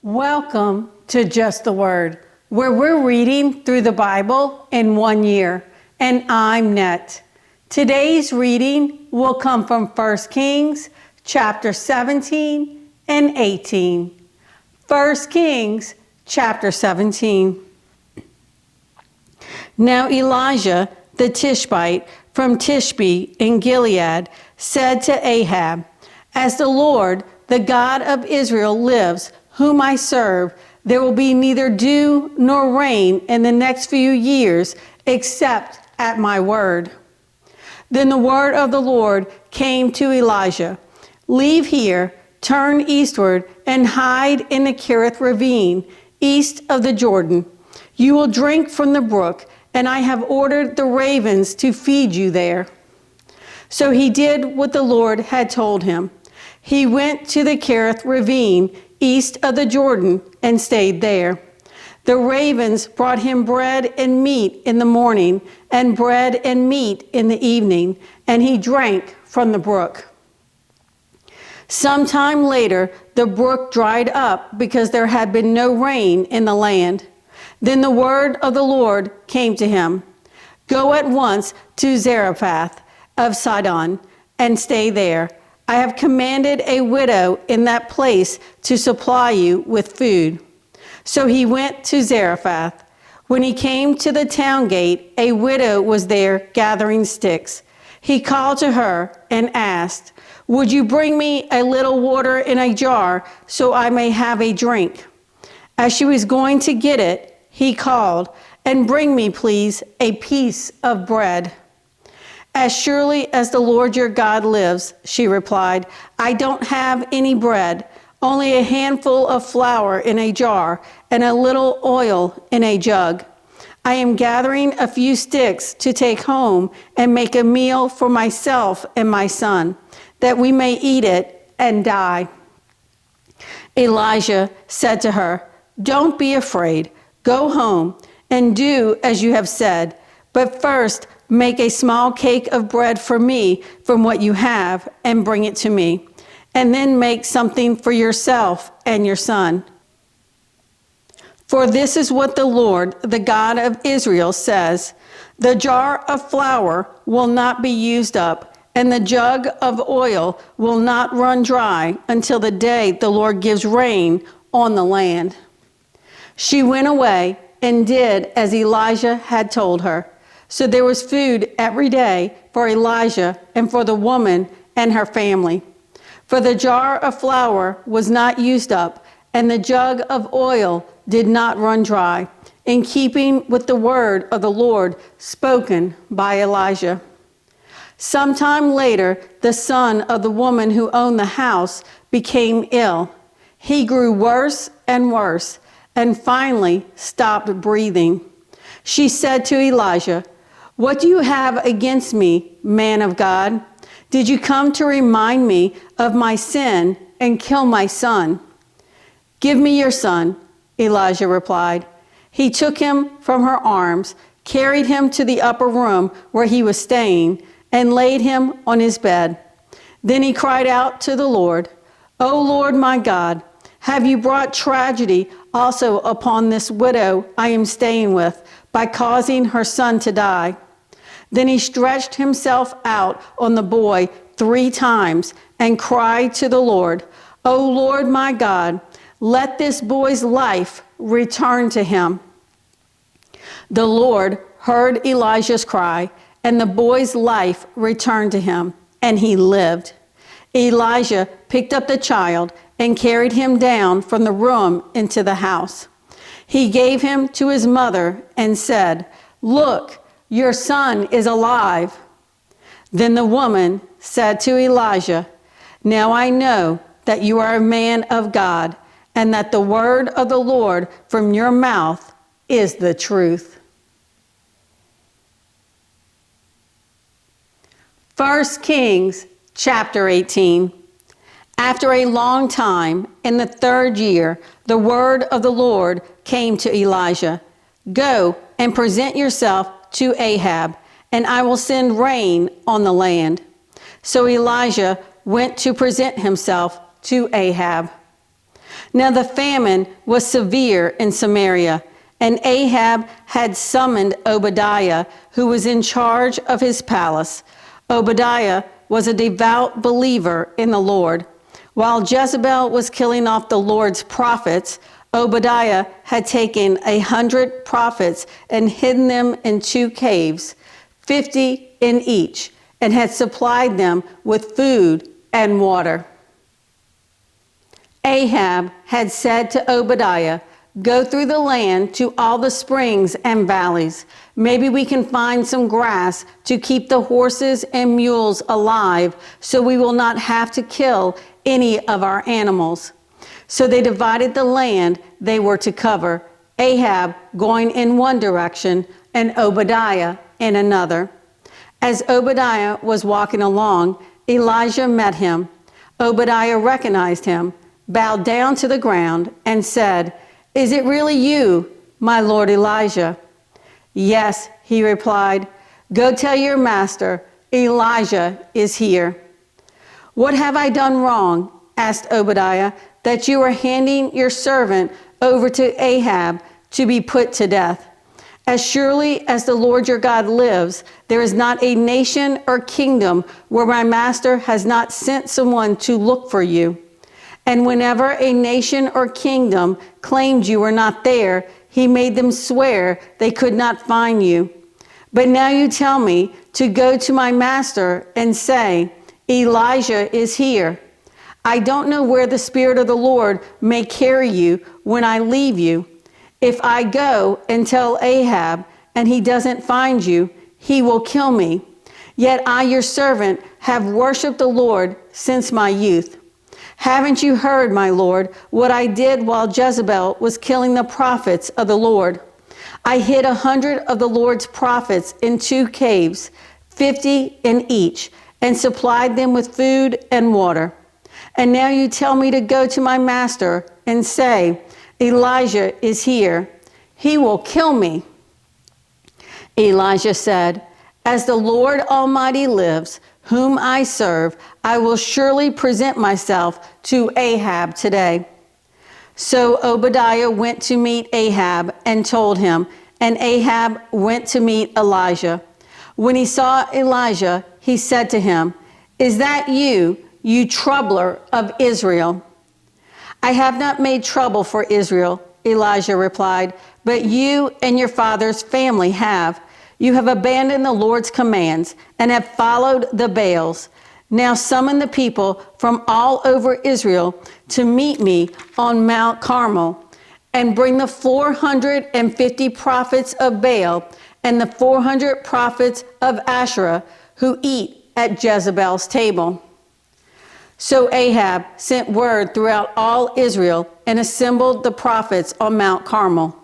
Welcome to Just the Word, where we're reading through the Bible in 1 year. And I'm Net. Today's reading will come from 1 Kings chapter 17 and 18. 1 Kings chapter 17. Now Elijah the Tishbite from Tishbe in Gilead said to Ahab, "As the Lord, the God of Israel, lives, whom I serve, there will be neither dew nor rain in the next few years, except at my word." Then the word of the Lord came to Elijah, "Leave here, turn eastward, and hide in the Kerith ravine, east of the Jordan. You will drink from the brook, and I have ordered the ravens to feed you there." So he did what the Lord had told him. He went to the Kerith ravine, east of the Jordan, and stayed there. The ravens brought him bread and meat in the morning, and bread and meat in the evening, and he drank from the brook. Sometime later, the brook dried up because there had been no rain in the land. Then the word of the Lord came to him, "Go at once to Zarephath of Sidon and stay there. I have commanded a widow in that place to supply you with food." So he went to Zarephath. When he came to the town gate, a widow was there gathering sticks. He called to her and asked, "Would you bring me a little water in a jar so I may have a drink?" As she was going to get it, he called, "And bring me, please, a piece of bread." "As surely as the Lord your God lives," she replied, "I don't have any bread, only a handful of flour in a jar and a little oil in a jug. I am gathering a few sticks to take home and make a meal for myself and my son, that we may eat it and die." Elijah said to her, "Don't be afraid. Go home and do as you have said, but first make a small cake of bread for me from what you have and bring it to me, and then make something for yourself and your son. For this is what the Lord, the God of Israel, says, the jar of flour will not be used up, and the jug of oil will not run dry until the day the Lord gives rain on the land." She went away and did as Elijah had told her. So there was food every day for Elijah and for the woman and her family. For the jar of flour was not used up, and the jug of oil did not run dry, in keeping with the word of the Lord spoken by Elijah. Sometime later, the son of the woman who owned the house became ill. He grew worse and worse, and finally stopped breathing. She said to Elijah, "What do you have against me, man of God? Did you come to remind me of my sin and kill my son?" "Give me your son," Elijah replied. He took him from her arms, carried him to the upper room where he was staying, and laid him on his bed. Then he cried out to the Lord, "O Lord my God, have you brought tragedy also upon this widow I am staying with by causing her son to die?" Then he stretched himself out on the boy 3 times and cried to the Lord, "O Lord my God, let this boy's life return to him." The Lord heard Elijah's cry, and the boy's life returned to him, and he lived. Elijah picked up the child and carried him down from the room into the house. He gave him to his mother and said, "Look, your son is alive." Then the woman said to Elijah, "Now I know that you are a man of God, and that the word of the Lord from your mouth is the truth." 1 Kings chapter 18. After a long time, in the 3rd year, the word of the Lord came to Elijah, "Go and present yourself to Ahab, and I will send rain on the land." So Elijah went to present himself to Ahab. Now the famine was severe in Samaria, and Ahab had summoned Obadiah, who was in charge of his palace. Obadiah was a devout believer in the Lord. While Jezebel was killing off the Lord's prophets, Obadiah had taken 100 prophets and hidden them in 2 caves, 50 in each, and had supplied them with food and water. Ahab had said to Obadiah, "Go through the land to all the springs and valleys. Maybe we can find some grass to keep the horses and mules alive, so we will not have to kill any of our animals." So they divided the land they were to cover, Ahab going in one direction and Obadiah in another. As Obadiah was walking along, Elijah met him. Obadiah recognized him, bowed down to the ground, and said, "Is it really you, my lord Elijah?" "Yes," he replied. "Go tell your master, Elijah is here." "What have I done wrong," asked Obadiah, "that you are handing your servant over to Ahab to be put to death? As surely as the Lord your God lives, there is not a nation or kingdom where my master has not sent someone to look for you. And whenever a nation or kingdom claimed you were not there, he made them swear they could not find you. But now you tell me to go to my master and say, 'Elijah is here.' I don't know where the Spirit of the Lord may carry you when I leave you. If I go and tell Ahab and he doesn't find you, he will kill me. Yet I, your servant, have worshiped the Lord since my youth. Haven't you heard, my Lord, what I did while Jezebel was killing the prophets of the Lord? I hid 100 of the Lord's prophets in 2 caves, 50 in each, and supplied them with food and water. And now you tell me to go to my master and say, 'Elijah is here.' He will kill me." Elijah said, "As the Lord Almighty lives, whom I serve, I will surely present myself to Ahab today." So Obadiah went to meet Ahab and told him, and Ahab went to meet Elijah. When he saw Elijah, he said to him, "Is that you, you troubler of Israel?" "I have not made trouble for Israel," Elijah replied, "but you and your father's family have. You have abandoned the Lord's commands and have followed the Baals. Now summon the people from all over Israel to meet me on Mount Carmel, and bring the 450 prophets of Baal and the 400 prophets of Asherah who eat at Jezebel's table." So Ahab sent word throughout all Israel and assembled the prophets on Mount Carmel.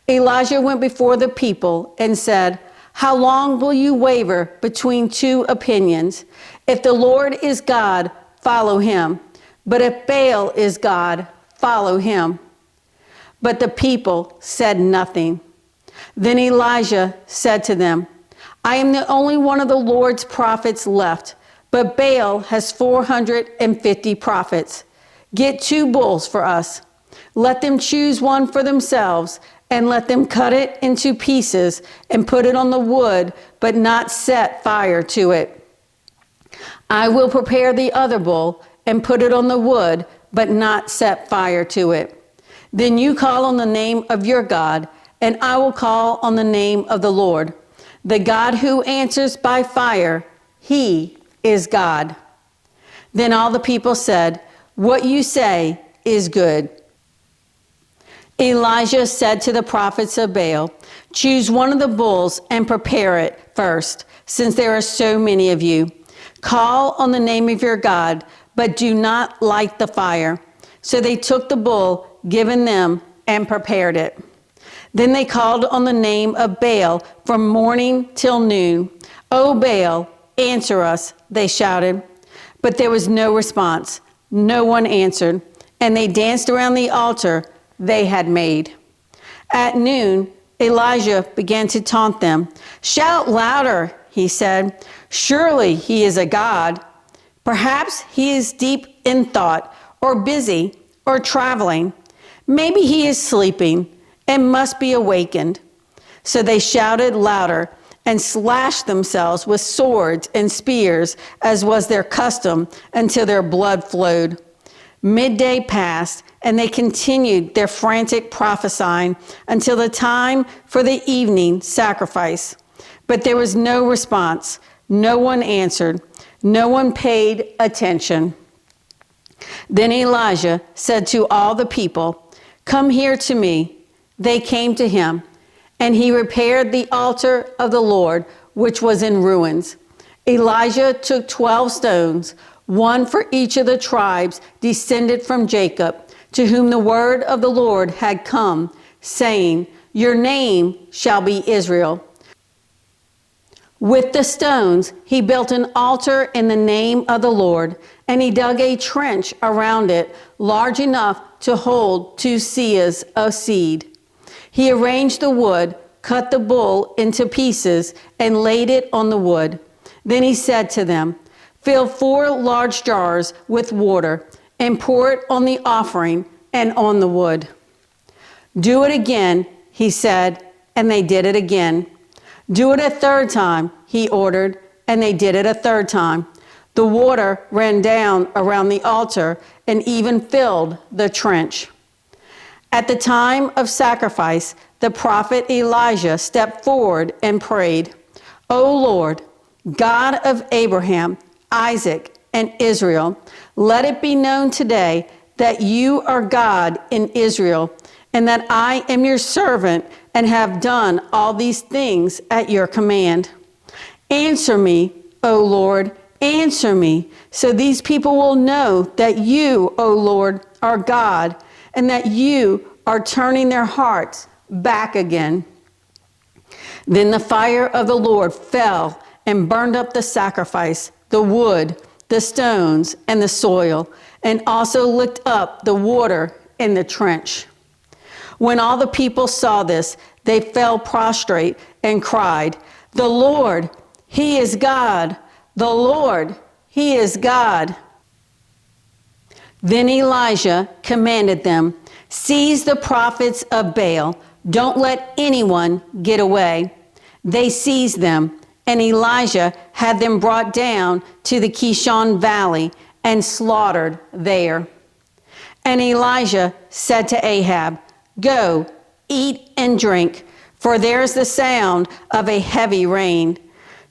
Elijah went before the people and said, "How long will you waver between 2 opinions? If the Lord is God, follow him. But if Baal is God, follow him." But the people said nothing. Then Elijah said to them, "I am the only one of the Lord's prophets left, but Baal has 450 prophets. Get 2 bulls for us. Let them choose one for themselves, and let them cut it into pieces and put it on the wood, but not set fire to it. I will prepare the other bull and put it on the wood, but not set fire to it. Then you call on the name of your God, and I will call on the name of the Lord. The God who answers by fire, he is God." Then all the people said, "What you say is good." Elijah said to the prophets of Baal, "Choose one of the bulls and prepare it first, since there are so many of you. Call on the name of your God, but do not light the fire." So they took the bull given them and prepared it. Then they called on the name of Baal from morning till noon. "O Baal, answer us," they shouted. But there was no response. No one answered, and they danced around the altar they had made. At noon, Elijah began to taunt them. "Shout louder," he said. "Surely he is a god. Perhaps he is deep in thought or busy or traveling. Maybe he is sleeping and must be awakened." So they shouted louder and slashed themselves with swords and spears, as was their custom, until their blood flowed. Midday passed, and they continued their frantic prophesying until the time for the evening sacrifice. But there was no response. No one answered. No one paid attention. Then Elijah said to all the people, "Come here to me." They came to him, and he repaired the altar of the Lord, which was in ruins. Elijah took 12 stones, one for each of the tribes descended from Jacob, to whom the word of the Lord had come, saying, "Your name shall be Israel." With the stones, he built an altar in the name of the Lord, and he dug a trench around it, large enough to hold 2 seahs of seed. He arranged the wood, cut the bull into pieces, and laid it on the wood. Then he said to them, "Fill 4 large jars with water, and pour it on the offering and on the wood." "Do it again," he said, and they did it again. "Do it a 3rd time," he ordered, and they did it a 3rd time. The water ran down around the altar and even filled the trench. At the time of sacrifice, the prophet Elijah stepped forward and prayed, "O Lord, God of Abraham, Isaac, and Israel, let it be known today that you are God in Israel, and that I am your servant and have done all these things at your command. Answer me, O Lord, answer me, so these people will know that you, O Lord, are God, and that you are turning their hearts back again." Then the fire of the Lord fell and burned up the sacrifice, the wood, the stones, and the soil, and also licked up the water in the trench. When all the people saw this, they fell prostrate and cried, "The Lord, He is God! The Lord, He is God!" Then Elijah commanded them, "Seize the prophets of Baal. Don't let anyone get away." They seized them, and Elijah had them brought down to the Kishon Valley and slaughtered there. And Elijah said to Ahab, "Go, eat and drink, for there is the sound of a heavy rain."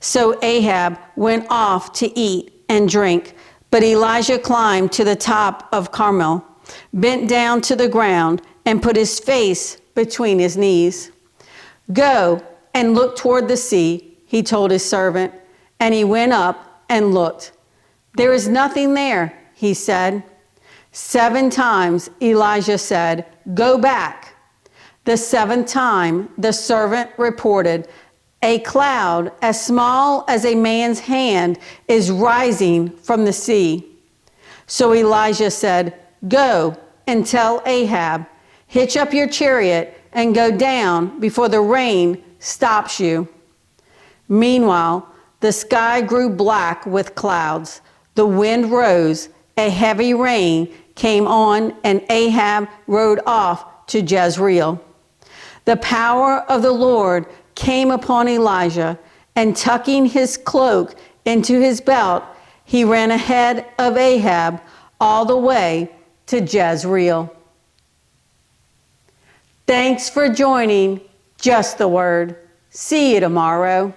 So Ahab went off to eat and drink, but Elijah climbed to the top of Carmel, bent down to the ground, and put his face between his knees. "Go and look toward the sea," he told his servant, and he went up and looked. "There is nothing there," he said. 7 times Elijah said, "Go back." The 7th time the servant reported, "A cloud as small as a man's hand is rising from the sea." So Elijah said, "Go and tell Ahab, hitch up your chariot and go down before the rain stops you." Meanwhile, the sky grew black with clouds. The wind rose, a heavy rain came on, and Ahab rode off to Jezreel. The power of the Lord came upon Elijah, and tucking his cloak into his belt, he ran ahead of Ahab all the way to Jezreel. Thanks for joining Just the Word. See you tomorrow.